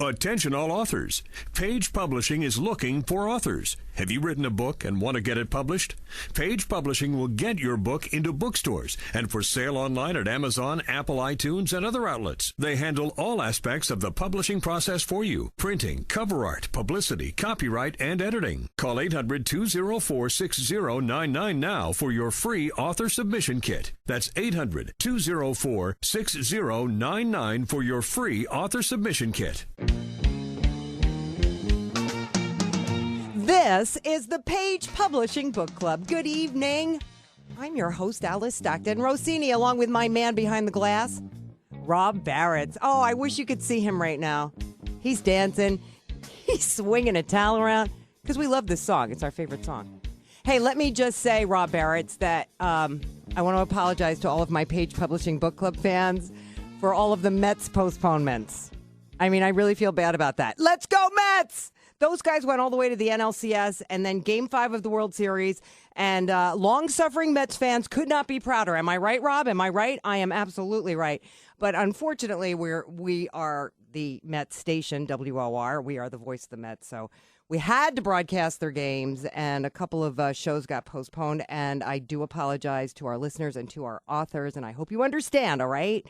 Attention all authors. Page Publishing is looking for authors. Have you written a book and want to get it published? Page Publishing will get your book into bookstores and for sale online at Amazon, Apple iTunes, and other outlets. They handle all aspects of the publishing process for you. Printing, cover art, publicity, copyright, and editing. Call 800-204-6099 now for your free author submission kit. That's 800-204-6099 for your free author submission kit. This is the Page Publishing Book Club. Good evening. I'm your host, Alice Stockton Rossini, along with my man behind the glass, Rob Barrett. Oh, I wish you could see him right now. He's dancing. He's swinging a towel around because we love this song. It's our favorite song. Hey, let me just say, Rob Barrett, that I want to apologize to all of my Page Publishing Book Club fans for all of the Mets postponements. I mean, I really feel bad about that. Let's go, Mets! Those guys went all the way to the NLCS and then Game 5 of the World Series, and long-suffering Mets fans could not be prouder. Am I right, Rob? Am I right? I am absolutely right. But unfortunately, we are the Mets station, WOR. We are the voice of the Mets, so we had to broadcast their games, and a couple of shows got postponed, and I do apologize to our listeners and to our authors, and I hope you understand, all right?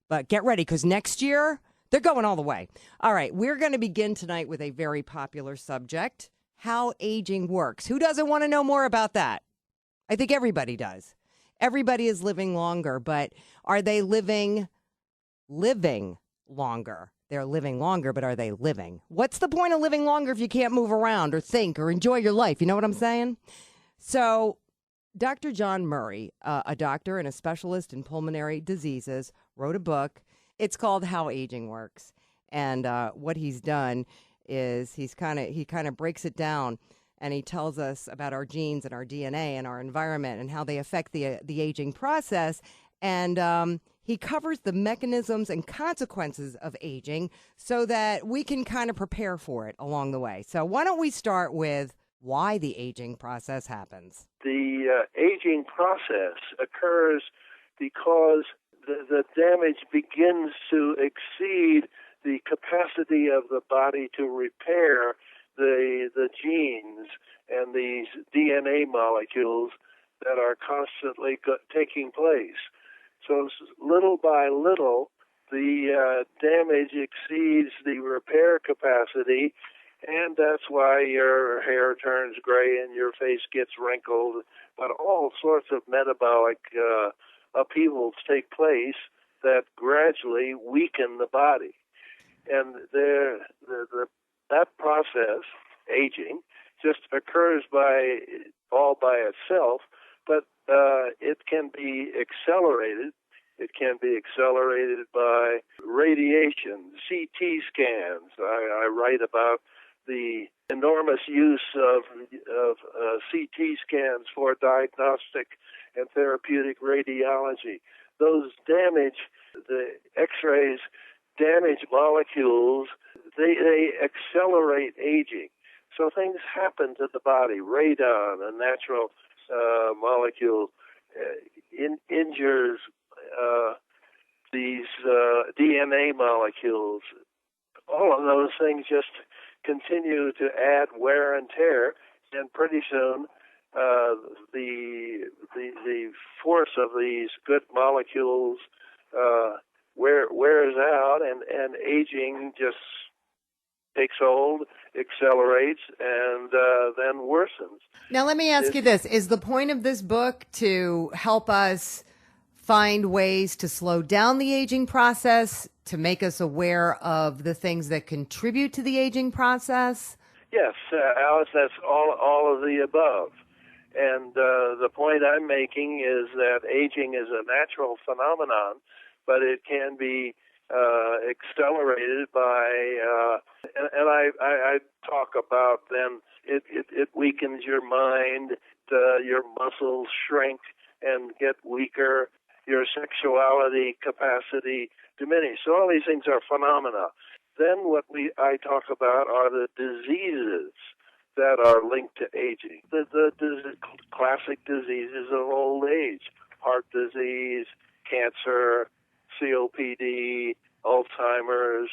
But get ready, because next year, they're going all the way. All right, we're going to begin tonight with a very popular subject, how aging works. Who doesn't want to know more about that? I think everybody does. Everybody is living longer, but are they living longer? They're living longer, but are they living? What's the point of living longer if you can't move around or think or enjoy your life? You know what I'm saying? So Dr. John Murray, a doctor and a specialist in pulmonary diseases, wrote a book. It's called How Aging Works, and what he's done is he kind of breaks it down, and he tells us about our genes and our DNA and our environment and how they affect the aging process, and he covers the mechanisms and consequences of aging so that we can kind of prepare for it along the way. So why don't we start with why the aging process happens? The aging process occurs because the damage begins to exceed the capacity of the body to repair the genes and these DNA molecules that are constantly taking place. So little by little, the damage exceeds the repair capacity, and that's why your hair turns gray and your face gets wrinkled, but all sorts of metabolic upheavals take place that gradually weaken the body. And that process, aging, just occurs all by itself, but it can be accelerated. It can be accelerated by radiation, CT scans. I write about the enormous use of CT scans for diagnostic and therapeutic radiology. Those the X-rays damage molecules, they accelerate aging. So things happen to the body. Radon, a natural molecule, injures these DNA molecules. All of those things just continue to add wear and tear, and pretty soon the force of these good molecules wears out, and aging just takes hold, accelerates, and then worsens. Now, let me ask you this. Is the point of this book to help us find ways to slow down the aging process, to make us aware of the things that contribute to the aging process? Yes, Alice, that's all of the above. And the point I'm making is that aging is a natural phenomenon, but it can be accelerated by, and I talk about then it weakens your mind, your muscles shrink and get weaker, your sexuality capacity diminishes. So all these things are phenomena. Then what I talk about are the diseases that are linked to aging. The classic diseases of old age: heart disease, cancer, COPD, Alzheimer's,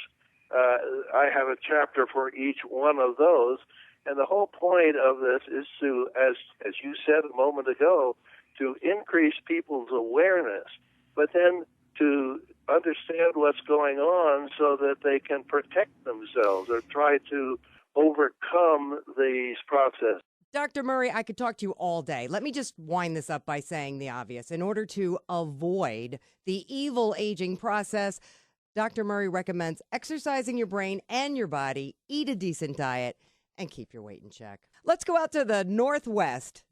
I have a chapter for each one of those. And the whole point of this is to, as you said a moment ago, to increase people's awareness, but then to understand what's going on so that they can protect themselves or try to overcome these processes. Dr. Murray, I could talk to you all day. Let me just wind this up by saying the obvious. In order to avoid the evil aging process, Dr. Murray recommends exercising your brain and your body, eat a decent diet, and keep your weight in check. Let's go out to the Northwest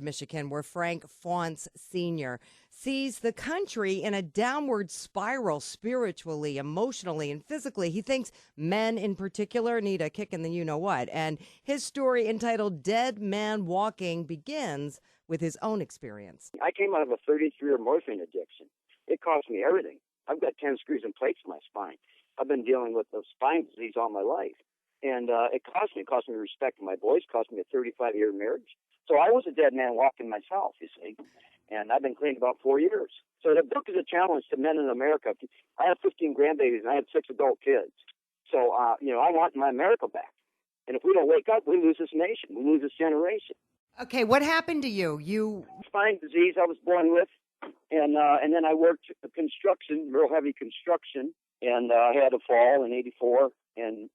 Michigan, where Frank Faunce Sr. sees the country in a downward spiral spiritually, emotionally, and physically. He thinks men in particular need a kick in the you-know-what. And his story, entitled Dead Man Walking, begins with his own experience. I came out of a 33-year morphine addiction. It cost me everything. I've got 10 screws and plates in my spine. I've been dealing with the spine disease all my life. And it cost me respect for my boys, cost me a 35-year marriage. So I was a dead man walking myself, you see. And I've been clean about 4 years. So the book is a challenge to men in America. I have 15 grandbabies, and I have 6 adult kids. So, I want my America back. And if we don't wake up, we lose this nation. We lose this generation. Okay, what happened to you? Spine disease I was born with. And then I worked construction, real heavy construction. And I had a fall in '84 and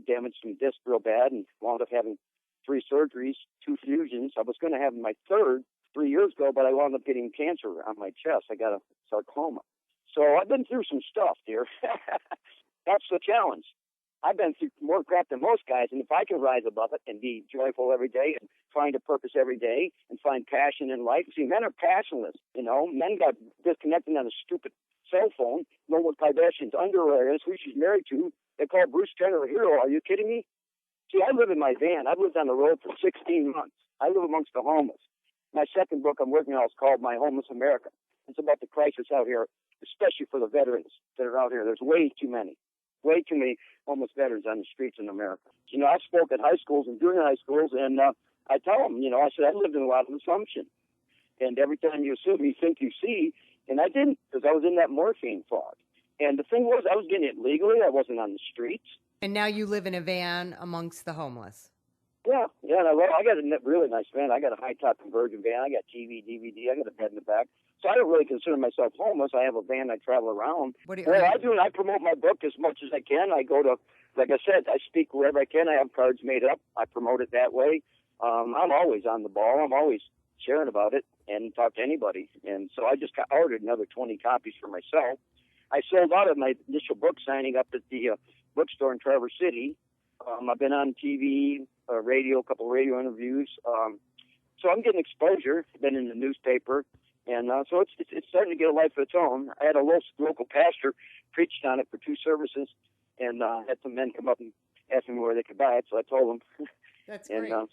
damaged some disc real bad and wound up having 3 surgeries, 2 fusions. I was going to have my third 3 years ago, but I wound up getting cancer on my chest. I got a sarcoma. So I've been through some stuff, dear. That's the challenge. I've been through more crap than most guys, and if I can rise above it and be joyful every day and find a purpose every day and find passion in life. See, men are passionless, Men got disconnected on a stupid cell phone, know what Kardashian's underwear is, who she's married to. They call Bruce Jenner a hero. Are you kidding me? See, I live in my van. I've lived on the road for 16 months. I live amongst the homeless. My second book I'm working on is called My Homeless America. It's about the crisis out here, especially for the veterans that are out here. There's way too many homeless veterans on the streets in America. I spoke at high schools and junior high schools, and I tell them, I said, I lived in a lot of assumption. And every time you assume, you think you see. And I didn't, because I was in that morphine fog. And the thing was, I was getting it legally. I wasn't on the streets. And now you live in a van amongst the homeless. Yeah. And I got a really nice van. I got a high-top conversion van. I got TV, DVD. I got a bed in the back. So I don't really consider myself homeless. I have a van. I travel around. I do, and I promote my book as much as I can. I go to, like I said, I speak wherever I can. I have cards made up. I promote it that way. I'm always on the ball. I'm always sharing about it and talk to anybody. And so I just ordered another 20 copies for myself. I sold out of my initial book signing up at the bookstore in Traverse City. I've been on TV, radio, a couple of radio interviews. So I'm getting exposure. Been in the newspaper. And so it's starting to get a life of its own. I had a local pastor preached on it for 2 services, and had some men come up and ask me where they could buy it. So I told them. That's great. And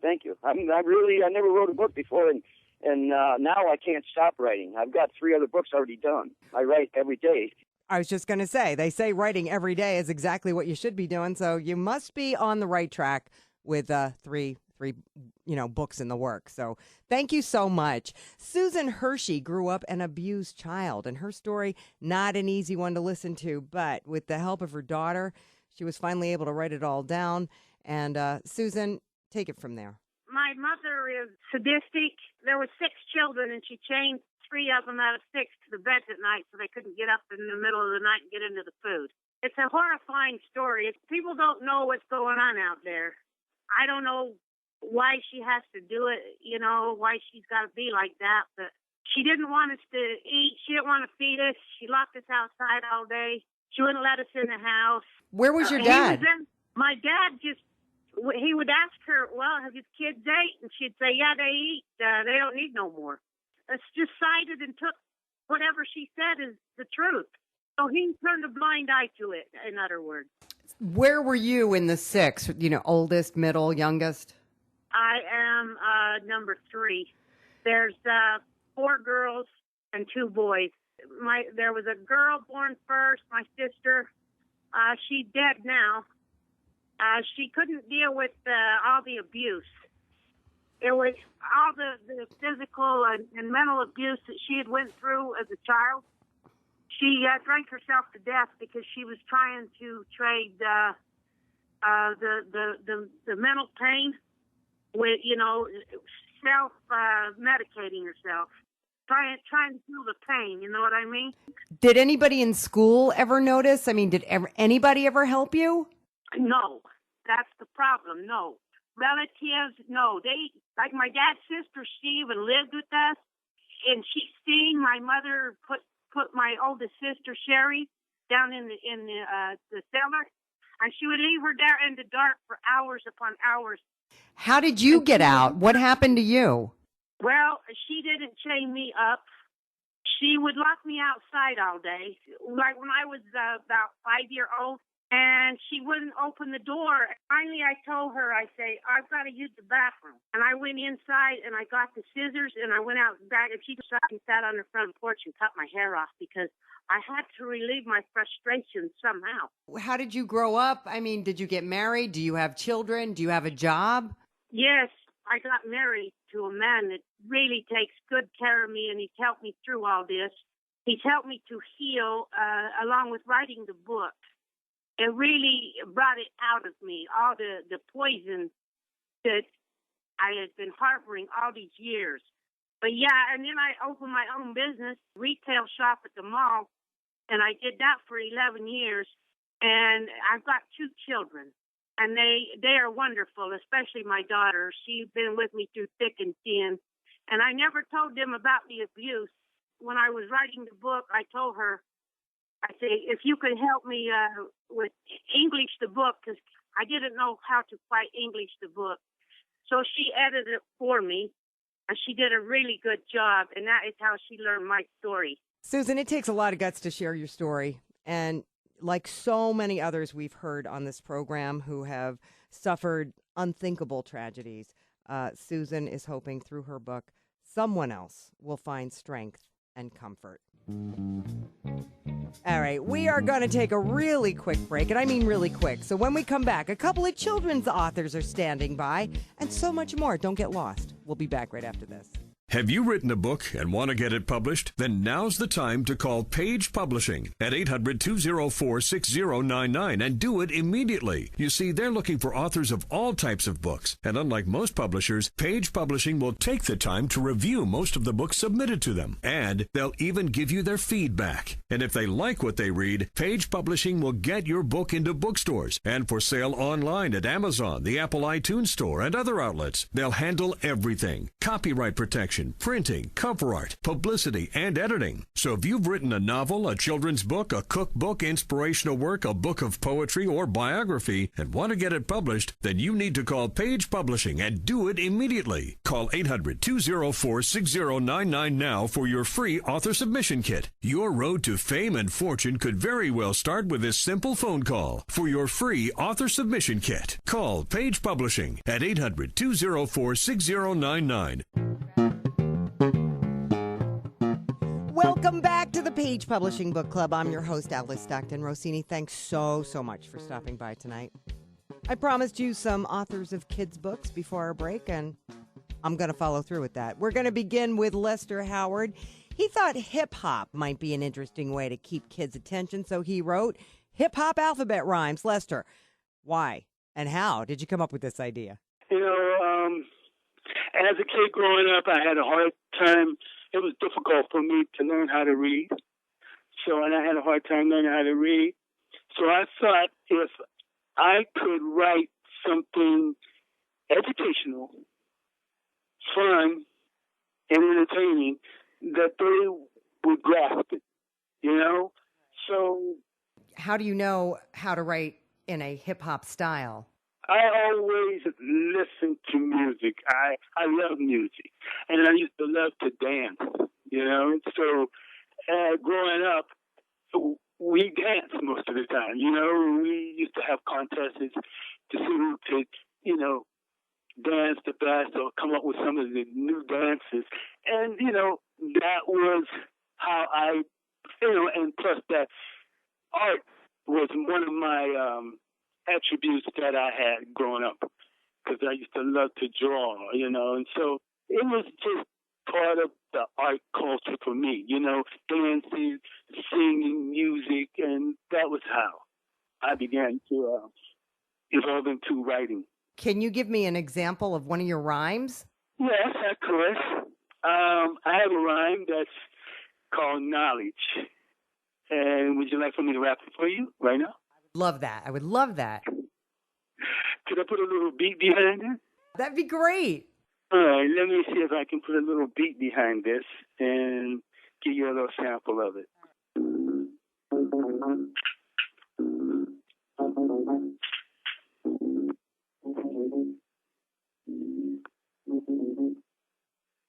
thank you. I never wrote a book before, and now I can't stop writing. I've got 3 other books already done. I write every day. I was just going to say, they say writing every day is exactly what you should be doing. So you must be on the right track with 3 books in the works. So thank you so much. Susan Hershey grew up an abused child, and her story, not an easy one to listen to, but with the help of her daughter, she was finally able to write it all down. And Susan, take it from there. My mother is sadistic. There were 6 children, and she chained 3 of them out of 6 to the beds at night so they couldn't get up in the middle of the night and get into the food. It's a horrifying story. People don't know what's going on out there. I don't know why she has to do it, why she's got to be like that. But she didn't want us to eat. She didn't want to feed us. She locked us outside all day. She wouldn't let us in the house. Where was your dad? My dad he would ask her, well, have your kids ate? And she'd say, yeah, they eat. They don't need no more. It's just cited and took whatever she said is the truth. So he turned a blind eye to it, in other words. Where were you in the 6? Oldest, middle, youngest? I am number 3. There's 4 girls and 2 boys. There was a girl born first, my sister. She's dead now. She couldn't deal with all the abuse. It was all the physical and mental abuse that she had went through as a child. She drank herself to death because she was trying to trade the mental pain with, self-medicating herself. Trying to feel the pain, you know what I mean? Did anybody in school ever notice? I mean, did anybody ever help you? No, that's the problem. No. Relatives, no. They, like my dad's sister, she even lived with us, and she's seen my mother put my oldest sister, Sherry, down in the cellar, and she would leave her there in the dark for hours upon hours. How did you get out? What happened to you? Well, she didn't chain me up. She would lock me outside all day, like when I was about 5 years old, and she wouldn't open the door. Finally, I told her, I say, I've got to use the bathroom. And I went inside, and I got the scissors, and I went out back, and she sat on the front porch and cut my hair off because I had to relieve my frustration somehow. How did you grow up? I mean, did you get married? Do you have children? Do you have a job? Yes, I got married to a man that really takes good care of me, and he's helped me through all this. He's helped me to heal, along with writing the book. It really brought it out of me, all the poison that I had been harboring all these years. But yeah, and then I opened my own business, retail shop at the mall, and I did that for 11 years. And I've got 2 children. And they are wonderful, especially my daughter. She's been with me through thick and thin. And I never told them about the abuse. When I was writing the book, I told her, I say, if you could help me with English the book, because I didn't know how to quite English the book. So she edited it for me, and she did a really good job. And that is how she learned my story. Susan, it takes a lot of guts to share your story. And like so many others we've heard on this program who have suffered unthinkable tragedies, Susan is hoping through her book, someone else will find strength and comfort. All right, we are going to take a really quick break, and I mean really quick. So when we come back, a couple of children's authors are standing by, and so much more. Don't get lost. We'll be back right after this. Have you written a book and want to get it published? Then now's the time to call Page Publishing at 800-204-6099 and do it immediately. You see, they're looking for authors of all types of books. And unlike most publishers, Page Publishing will take the time to review most of the books submitted to them. And they'll even give you their feedback. And if they like what they read, Page Publishing will get your book into bookstores and for sale online at Amazon, the Apple iTunes Store, and other outlets. They'll handle everything. Copyright protection, printing, cover art, publicity, and editing. So if you've written a novel, a children's book, a cookbook, inspirational work, a book of poetry, or biography, and want to get it published, then you need to call Page Publishing and do it immediately. Call 800-204-6099 now for your free author submission kit. Your road to fame and fortune could very well start with this simple phone call. For your free author submission kit, call Page Publishing at 800-204-6099. Welcome back to the Page Publishing Book Club. I'm your host, Alice Stockton Rossini. Thanks so much for stopping by tonight. I promised you some authors of kids' books before our break, and I'm going to follow through with that. We're going to begin with Lester Howard. He thought hip-hop might be an interesting way to keep kids' attention, so he wrote Hip-Hop Alphabet Rhymes. Lester, why and how did you come up with this idea? As a kid growing up, I had a hard time. It was difficult for me to learn how to read. And I had a hard time learning how to read. So I thought if I could write something educational, fun, and entertaining, that they would grasp it, So how do you know how to write in a hip-hop style? I always listen to music. I love music. And I used to love to dance, So growing up, we danced most of the time, We used to have contests to see who could, dance the best or come up with some of the new dances. And, that was how I, and plus that art was one of my attributes that I had growing up, because I used to love to draw, and so it was just part of the art culture for me. You know, dancing, singing, music, and that was how I began to evolve into writing. Can you give me an example of one of your rhymes? Yes, of course. I have a rhyme that's called Knowledge. And would you like for me to rap it for you right now? Love that. I would love that. Could I put a little beat behind it? That'd be great. All right, let me see if I can put a little beat behind this and give you a little sample of it.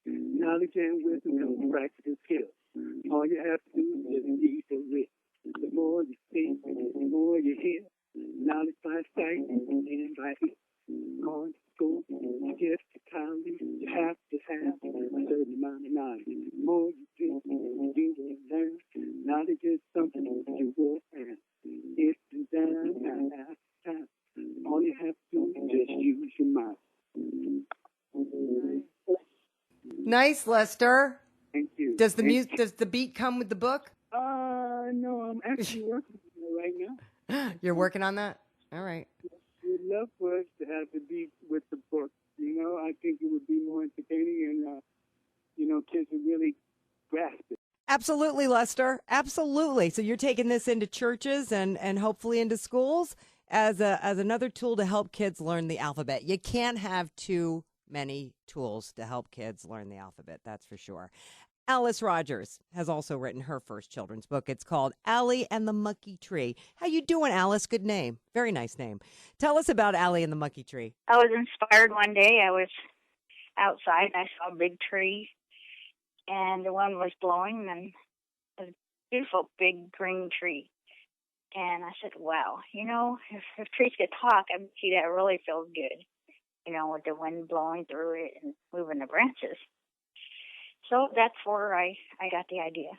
Knowledge and wisdom come from practical skills. All you have to do is just be for real. The more you see, the more you hear. Knowledge by sight and by ear. Going to school, you get to college, you have to have a certain amount of knowledge. The more you do, you learn. Knowledge is something you will have. It's designed after time. All you have to do is just use your mind. Nice, Lester. Thank you. Does the beat come with the book? No, I'm actually working on it right now. You're working on that? All right. We'd love for us to have the beat with the book. You know, I think it would be more entertaining and, kids would really grasp it. Absolutely, Lester. Absolutely. So you're taking this into churches and hopefully into schools as another tool to help kids learn the alphabet. You can't have too many tools to help kids learn the alphabet, that's for sure. Alice Rogers has also written her first children's book. It's called Allie and the Mucky Tree. How you doing, Alice? Good name. Very nice name. Tell us about Allie and the Mucky Tree. I was inspired one day. I was outside and I saw a big tree and the wind was blowing and a beautiful big green tree. And I said, wow, if trees could talk, I see that really feels good, with the wind blowing through it and moving the branches. So that's where I got the idea.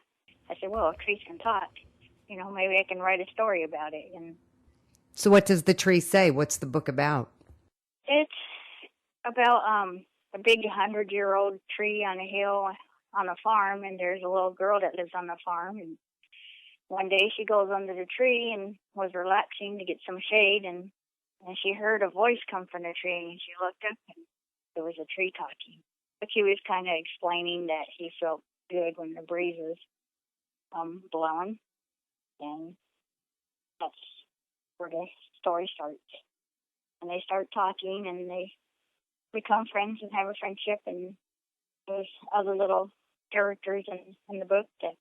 I said, well, if trees can talk, maybe I can write a story about it. And so what does the tree say? What's the book about? it's about a big 100-year-old tree on a hill on a farm, and there's a little girl that lives on the farm. And one day she goes under the tree and was relaxing to get some shade, and she heard a voice come from the tree, and she looked up, and there was a tree talking. But he was kind of explaining that he felt good when the breeze was blowing, and that's where the story starts. And they start talking, and they become friends and have a friendship, and there's other little characters in the book that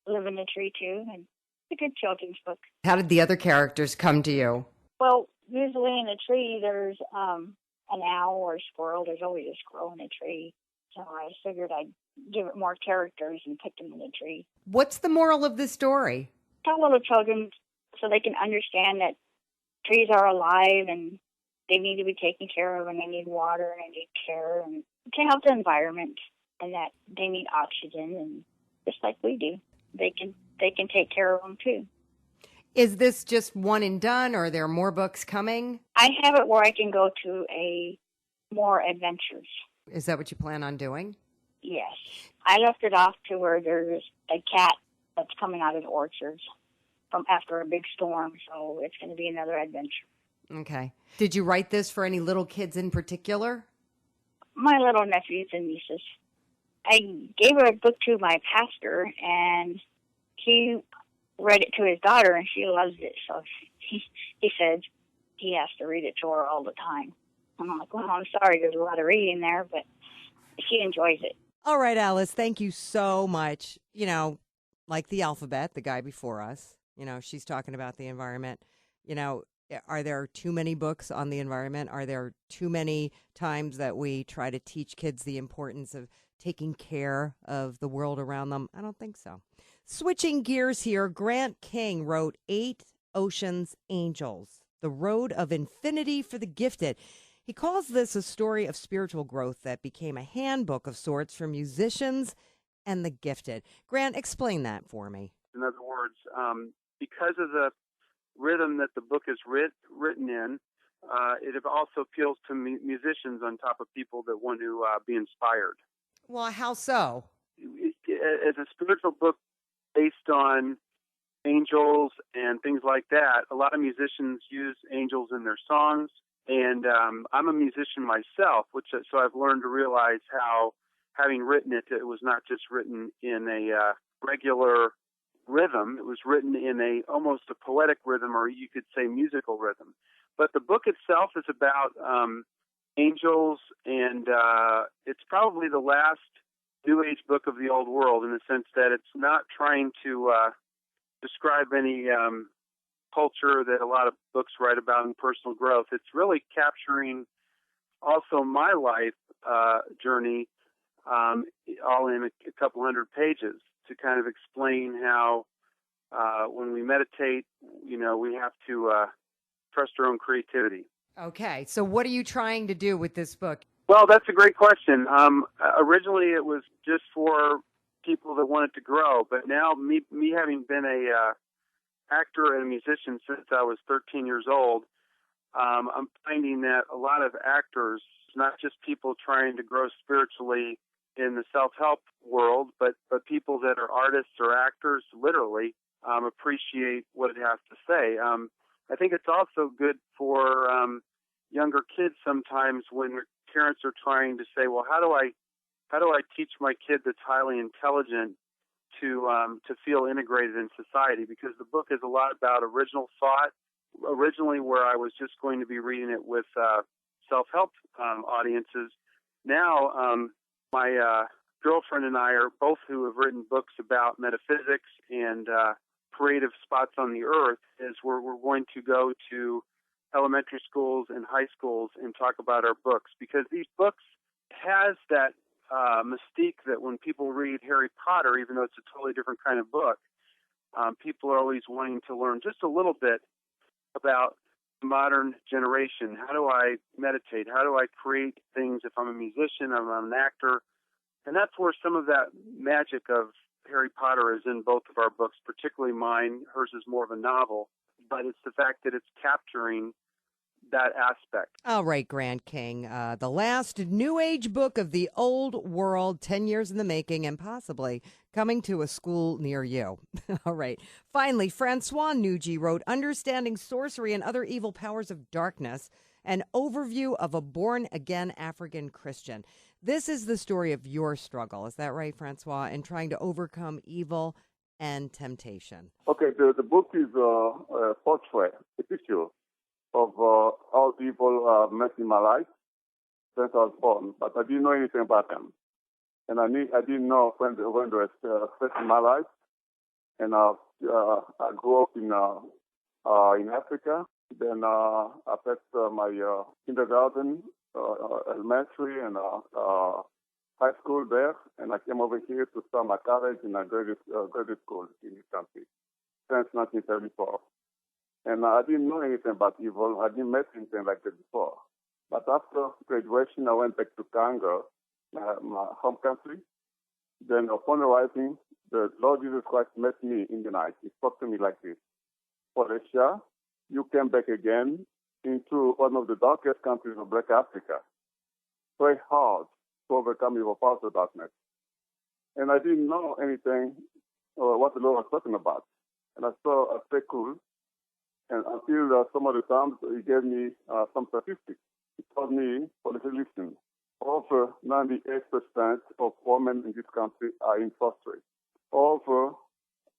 live in the tree too, and it's a good children's book. How did the other characters come to you? Well, usually in a tree there's an owl or a squirrel. There's always a squirrel in a tree. So I figured I'd give it more characters and put them in the tree. What's the moral of the story? Tell little children so they can understand that trees are alive and they need to be taken care of, and they need water and they need care, and to help the environment, and that they need oxygen, and just like we do, they can take care of them too. Is this just one and done, or are there more books coming? I have it where I can go to more adventures. Is that what you plan on doing? Yes. I left it off to where there's a cat that's coming out of the orchards from after a big storm, so it's going to be another adventure. Okay. Did you write this for any little kids in particular? My little nephews and nieces. I gave a book to my pastor, and he read it to his daughter, and she loves it. So he said he has to read it to her all the time. And I'm like, well, I'm sorry, there's a lot of reading there, but she enjoys it. All right, Alice, thank you so much. Like the alphabet, the guy before us, she's talking about the environment. Are there too many books on the environment? Are there too many times that we try to teach kids the importance of taking care of the world around them? I don't think so. Switching gears here, Grant King wrote 8 Ocean's Angels, The Road of Infinity for the Gifted. He calls this a story of spiritual growth that became a handbook of sorts for musicians and the gifted. Grant, explain that for me. In other words, because of the rhythm that the book is written in, it also appeals to musicians on top of people that want to be inspired. Well, how so? as a spiritual book based on angels and things like that, a lot of musicians use angels in their songs. And I'm a musician myself, so I've learned to realize how, having written it, it was not just written in a regular rhythm. It was written in almost a poetic rhythm, or you could say musical rhythm. But the book itself is about angels, and it's probably the last New Age book of the old world, in the sense that it's not trying to describe any culture that a lot of books write about in personal growth. It's really capturing also my life journey, all in a couple hundred pages, to kind of explain how when we meditate, we have to trust our own creativity. Okay, so what are you trying to do with this book? Well, that's a great question. Originally, it was just for people that wanted to grow, but now me having been a actor and a musician since I was 13 years old, I'm finding that a lot of actors, not just people trying to grow spiritually in the self-help world, but people that are artists or actors, literally, appreciate what it has to say. I think it's also good for younger kids sometimes when their parents are trying to say, well, how do I teach my kid that's highly intelligent to feel integrated in society? Because the book is a lot about original thought. Originally, where I was just going to be reading it with self-help audiences, now my girlfriend and I are both who have written books about metaphysics and creative spots on the earth, is we're going to go to elementary schools and high schools and talk about our books, because these books has that mystique that when people read Harry Potter, even though it's a totally different kind of book, people are always wanting to learn just a little bit about the modern generation. How do I meditate? How do I create things if I'm a musician, if I'm an actor? And that's where some of that magic of Harry Potter is in both of our books, particularly mine. Hers is more of a novel, but it's the fact that it's capturing that aspect. All right, Grand King, the last New Age book of the old world, 10 years in the making, and possibly coming to a school near you. All right. Finally, Francois Nugi wrote Understanding Sorcery and Other Evil Powers of Darkness, an overview of a born-again African Christian. This is the story of your struggle. Is that right, Francois, in trying to overcome evil and temptation? Okay, the book is a portrait, a picture of all the people met in my life since I was born, but I didn't know anything about them. And I didn't know when they were first in my life. And I grew up in Africa. Then I passed my kindergarten, elementary, and high school there. And I came over here to start my college in a graduate school in this country since 1974. And I didn't know anything about evil. I didn't met anything like that before. But after graduation, I went back to Congo, my home country. Then upon arriving, the Lord Jesus Christ met me in the night. He spoke to me like this: Felicia, you came back again into one of the darkest countries of Black Africa. Pray hard to overcome your powers of darkness. And I didn't know anything what the Lord was talking about. And I saw a stay cool. And until some of the times, he gave me some statistics. He told me, listen, over 98% of women in this country are in sorcery. Over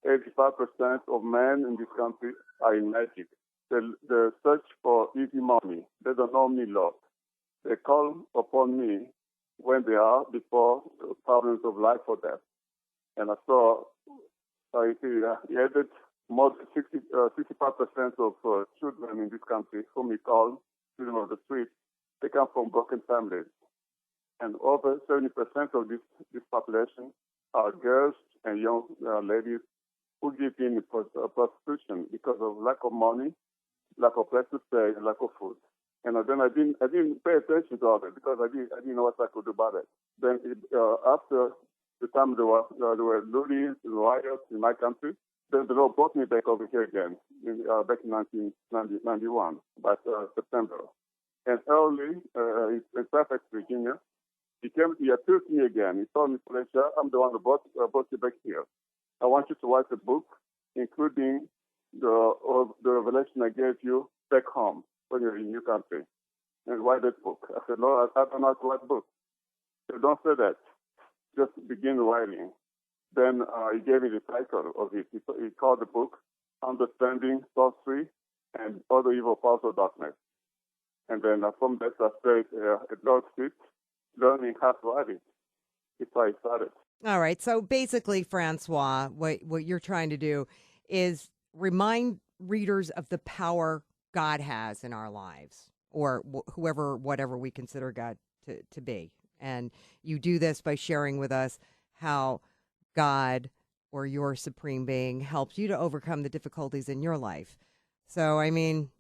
85% of men in this country are in magic. They search for easy money. They don't know me, Lord. They call upon me when they are before problems of life or death. And I saw he added more than 65% of children in this country whom we call children of the street, they come from broken families. And over 70% of this population are girls and young ladies who give in prostitution because of lack of money, lack of place to stay, and lack of food. And then I didn't pay attention to all that because I didn't know what I could do about it. Then after the time there were lootings and riots in my country, then the Lord brought me back over here again, back in 1991, by September. And early in Fairfax, Virginia, He appealed to me again. He told me, Felicia, I'm the one who brought you back here. I want you to write a book, including the revelation I gave you back home when you're in your country, and write that book. I said, no, I don't know how to write books. He said, don't say that. Just begin writing. Then he gave me the title of it. He called the book Understanding Sorcery and Other Evil Powers of Darkness. And then from that, I said, Lord fit, learning how to write it. That's how I started. All right. So basically, Francois, what you're trying to do is remind readers of the power God has in our lives, or whatever we consider God to be. And you do this by sharing with us how God or your supreme being helps you to overcome the difficulties in your life. So, I mean,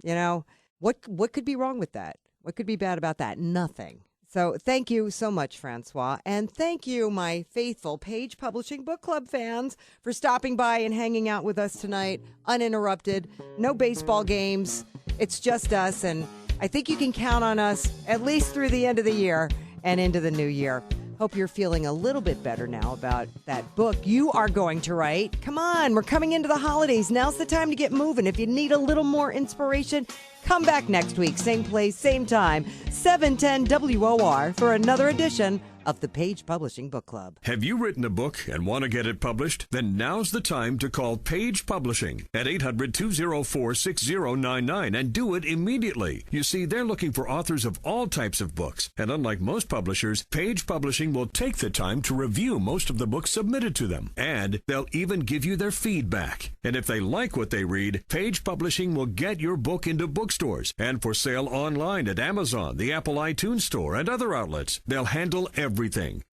what could be wrong with that? What could be bad about that? Nothing. So thank you so much, Francois. And thank you, my faithful Page Publishing Book Club fans, for stopping by and hanging out with us tonight, uninterrupted. No baseball games. It's just us. And I think you can count on us at least through the end of the year and into the new year. Hope you're feeling a little bit better now about that book you are going to write. Come on, we're coming into the holidays. Now's the time to get moving. If you need a little more inspiration, come back next week. Same place, same time, 710 WOR for another edition of the Page Publishing Book Club. Have you written a book and want to get it published? Then now's the time to call Page Publishing at 800-204-6099 and do it immediately. You see, they're looking for authors of all types of books. And unlike most publishers, Page Publishing will take the time to review most of the books submitted to them. And they'll even give you their feedback. And if they like what they read, Page Publishing will get your book into bookstores and for sale online at Amazon, the Apple iTunes Store, and other outlets. They'll handle everything: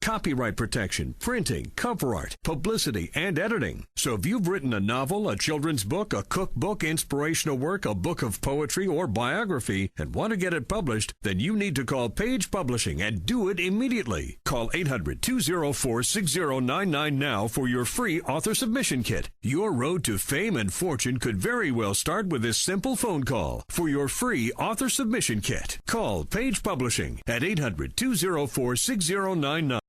copyright protection, printing, cover art, publicity, and editing. So if you've written a novel, a children's book, a cookbook, inspirational work, a book of poetry, or biography, and want to get it published, then you need to call Page Publishing and do it immediately. Call 800-204-6099 now for your free author submission kit. Your road to fame and fortune could very well start with this simple phone call. For your free author submission kit, call Page Publishing at 800-204-6099.